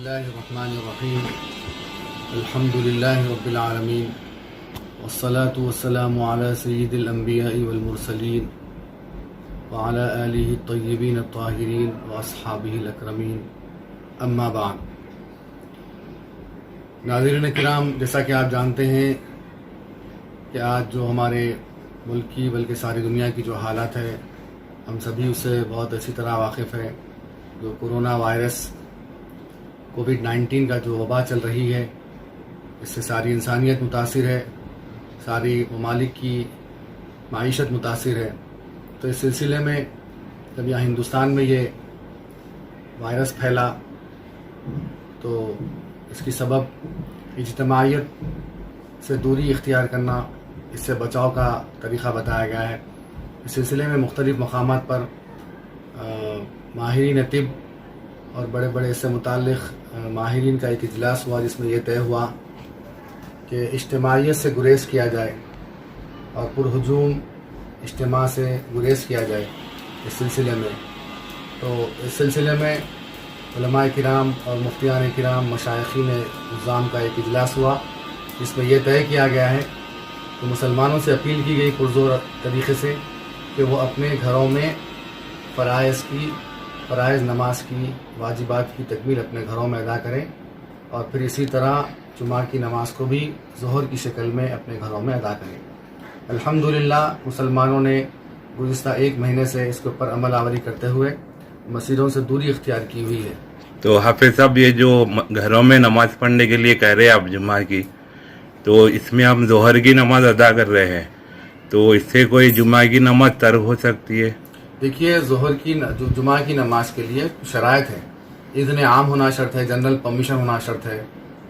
الله الرحمن الرحيم الحمد لله رب العالمين والصلاة والسلام على سيد الأنبياء والمرسلين وعلى آله الطيبين الطاهرين وأصحابه الأكرمين أما بعد. ناظرین کرام، جیسا کہ آپ جانتے ہیں کہ آج جو ہمارے ملک کی بلکہ ساری دنیا کی جو حالت ہے، ہم سبھی اس سے بہت اچھی طرح واقف ہیں. جو کورونا وائرس کووڈ-19 کا جو وبا چل رہی ہے، اس سے ساری انسانیت متاثر ہے، ساری ممالک کی معیشت متاثر ہے. تو اس سلسلے میں جب یہاں ہندوستان میں یہ وائرس پھیلا تو اس کی سبب اجتماعیت سے دوری اختیار کرنا، اس سے بچاؤ کا طریقہ بتایا گیا ہے. اس سلسلے میں مختلف مقامات پر ماہرین طب اور بڑے بڑے اس سے متعلق ماہرین کا ایک اجلاس ہوا، جس میں یہ طے ہوا کہ اجتماعیت سے گریز کیا جائے اور پرہجوم اجتماع سے گریز کیا جائے اس سلسلے میں. تو اس سلسلے میں علماء کرام اور مفتیان کرام، مشائخین نظام کا ایک اجلاس ہوا، جس میں یہ طے کیا گیا ہے کہ مسلمانوں سے اپیل کی گئی پرزور طریقے سے کہ وہ اپنے گھروں میں فرائض نماز کی واجبات کی تکمیل اپنے گھروں میں ادا کریں، اور پھر اسی طرح جمعہ کی نماز کو بھی ظہر کی شکل میں اپنے گھروں میں ادا کریں. الحمدللہ مسلمانوں نے گزشتہ ایک مہینے سے اس کے اوپر عمل آوری کرتے ہوئے مسجدوں سے دوری اختیار کی ہوئی ہے. تو حافظ صاحب، یہ جو گھروں میں نماز پڑھنے کے لیے کہہ رہے ہیں آپ جمعہ کی، تو اس میں ہم ظہر کی نماز ادا کر رہے ہیں، تو اس سے کوئی جمعہ کی نماز ترک ہو سکتی ہے؟ دیکھیے، جمعہ کی نماز کے لیے شرائط ہے. اذن عام ہونا شرط ہے، جنرل پرمیشن ہونا شرط ہے،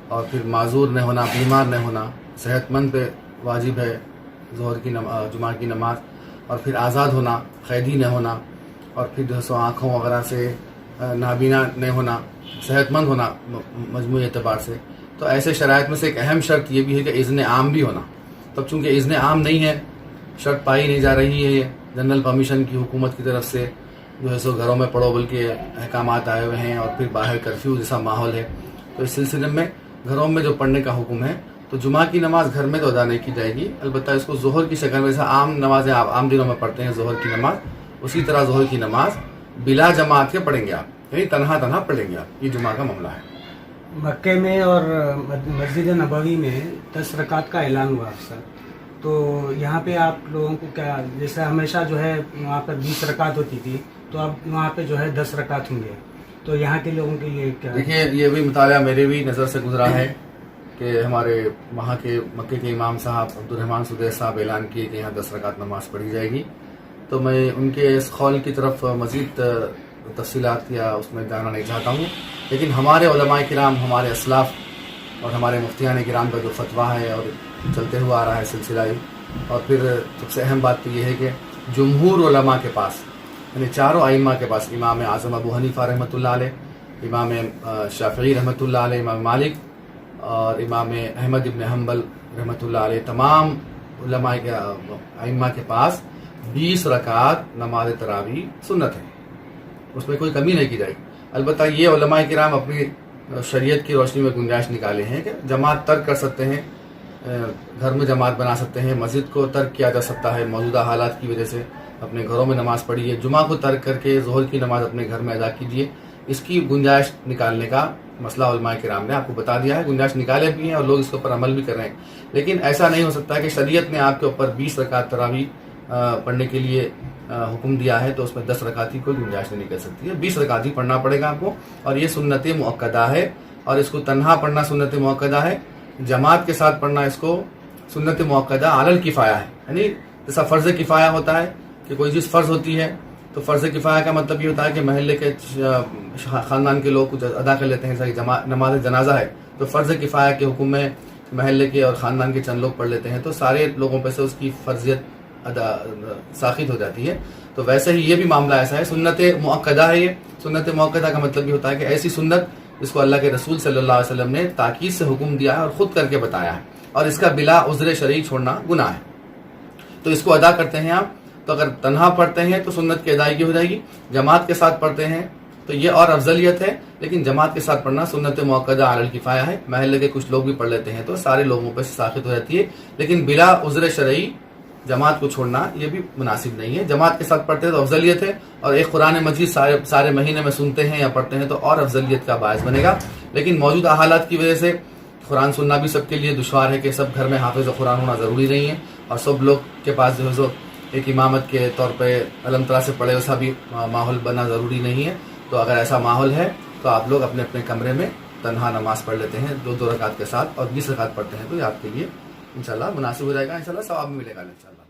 اور پھر معذور نہ ہونا، بیمار نہ ہونا، صحت مند پہ واجب ہے جمعہ کی نماز، اور پھر آزاد ہونا، قیدی نہ ہونا، اور پھر آنکھوں وغیرہ سے نابینا نہ ہونا، صحت مند ہونا مجموعی اعتبار سے. تو ایسے شرائط میں سے ایک اہم شرط یہ بھی ہے کہ اذن عام بھی ہونا. تب چونکہ اذن عام نہیں ہے، شرط پائی نہیں جا رہی ہے یہ جنرل پرمیشن کی حکومت کی طرف سے، جو ہے سو گھروں میں پڑھو بلکہ احکامات آئے ہوئے ہیں، اور پھر باہر کرفیو جیسا ماحول ہے. تو اس سلسلے میں گھروں میں جو پڑھنے کا حکم ہے، تو جمعہ کی نماز گھر میں تو ادا نہیں کی جائے گی، البتہ اس کو ظہر کی شکل میں، جیسا عام نمازیں آپ عام دنوں میں پڑھتے ہیں ظہر کی نماز، اسی طرح ظہر کی نماز بلا جماعت کے پڑھیں گے آپ، یعنی تنہا پڑھیں گے آپ. یہ جمعہ کا معاملہ ہے. مکے میں اور مسجد نبوی میں 10 رکعت کا اعلان ہوا سر، تو یہاں پہ آپ لوگوں کو کیا، جیسے ہمیشہ جو ہے وہاں پر 20 رکعت ہوتی تھی، تو اب وہاں پہ جو ہے 10 رکعت ہوں گے، تو یہاں کے لوگوں کے لیے کیا؟ دیکھیے، یہ بھی مطالعہ میرے بھی نظر سے گزرا ہے کہ ہمارے وہاں کے مکے کے امام صاحب عبدالرحمان سدیس صاحب اعلان کیے کہ یہاں 10 رکعت نماز پڑھی جائے گی. تو میں ان کے اس قول کی طرف مزید تفصیلات یا اس میں جانا نہیں چاہتا ہوں، لیکن ہمارے علماء کرام، ہمارے اسلاف اور ہمارے مفتیان کرام کا جو فتویٰ ہے اور چلتے ہوا آ رہا ہے سلسلہ، اور پھر سب سے اہم بات تو یہ ہے کہ جمہور علماء کے پاس، یعنی چاروں ائمہ کے پاس، امام اعظم ابو حنیفہ رحمۃ اللہ علیہ، امام شافعی رحمۃ اللہ علیہ، امام مالک اور امام احمد ابن حنبل رحمۃ اللہ علیہ، تمام علماء کے ائمہ کے پاس 20 رکعت نماز تراویح سنت ہے، اس میں کوئی کمی نہیں کی جائے گی. البتہ یہ علماء کرام اپنی شریعت کی روشنی میں گنجائش نکالے ہیں کہ جماعت ترک کر سکتے ہیں، گھر میں جماعت بنا سکتے ہیں، مسجد کو ترک کیا جا سکتا ہے موجودہ حالات کی وجہ سے، اپنے گھروں میں نماز پڑھیے، جمعہ کو ترک کر کے ظہر کی نماز اپنے گھر میں ادا کیجیے. اس کی گنجائش نکالنے کا مسئلہ علماء کرام نے آپ کو بتا دیا ہے، گنجائش نکالے بھی ہیں اور لوگ اس کے اوپر عمل بھی کر رہے ہیں. لیکن ایسا نہیں ہو سکتا کہ شریعت نے آپ کے اوپر 20 رکعت تراویح پڑھنے کے لیے حکم دیا ہے تو اس میں 10 رکعت کی کوئی گنجائش نہیں نکل سکتی ہے، 20 رکعت ہی پڑھنا پڑے گا آپ کو. اور یہ سنت مؤکدہ ہے، اور اس کو تنہا پڑھنا سنت مؤکدہ ہے، جماعت کے ساتھ پڑھنا اس کو سنت مؤکدہ علی الکفایہ ہے. یعنی جیسا فرض کفایہ ہوتا ہے کہ کوئی چیز فرض ہوتی ہے، تو فرض کفایہ کا مطلب یہ ہوتا ہے کہ محلے کے خاندان کے لوگ کچھ ادا کر لیتے ہیں، جیسا کہ نماز جنازہ ہے تو فرض کفایہ کے حکم میں محلے کے اور خاندان کے چند لوگ پڑھ لیتے ہیں، تو سارے لوگوں پہ سے اس کی فرضیت ساخت ہو جاتی ہے. تو ویسے ہی یہ بھی معاملہ ایسا ہے، سنت مؤکدہ ہے. یہ سنت مؤکدہ کا مطلب یہ ہوتا ہے کہ ایسی سنت جس کو اللہ کے رسول صلی اللہ علیہ وسلم نے تاکید سے حکم دیا ہے اور خود کر کے بتایا ہے، اور اس کا بلا عذر شرعی چھوڑنا گناہ ہے. تو اس کو ادا کرتے ہیں آپ، تو اگر تنہا پڑھتے ہیں تو سنت کی ادائیگی ہو جائے گی، جماعت کے ساتھ پڑھتے ہیں تو یہ اور افضلیت ہے. لیکن جماعت کے ساتھ پڑھنا سنت موقدہ علی الکفایہ ہے. محلے کے کچھ لوگ بھی پڑھ لیتے ہیں تو سارے لوگوں پہ ساخط ہو جاتی ہے. لیکن بلا عذر شرعی جماعت کو چھوڑنا یہ بھی مناسب نہیں ہے. جماعت کے ساتھ پڑھتے ہیں تو افضلیت ہے, اور ایک قرآن مجید سارے مہینے میں سنتے ہیں یا پڑھتے ہیں تو اور افضلیت کا باعث بنے گا. لیکن موجودہ حالات کی وجہ سے قرآن سننا بھی سب کے لیے دشوار ہے کہ سب گھر میں حافظ قرآن ہونا ضروری نہیں ہے, اور سب لوگ کے پاس جو ہے ایک امامت کے طور پہ الحمدللہ سے پڑھے ویسا بھی ماحول بننا ضروری نہیں ہے. تو اگر ایسا ماحول ہے تو آپ لوگ اپنے اپنے کمرے میں تنہا نماز پڑھ لیتے ہیں 2 رکعت کے ساتھ, اور 20 رکعت پڑھتے ہیں تو یہ آپ کے لیے انشاءاللہ مناسب ہو جائے گا, انشاءاللہ ثواب بھی ملے گا انشاءاللہ.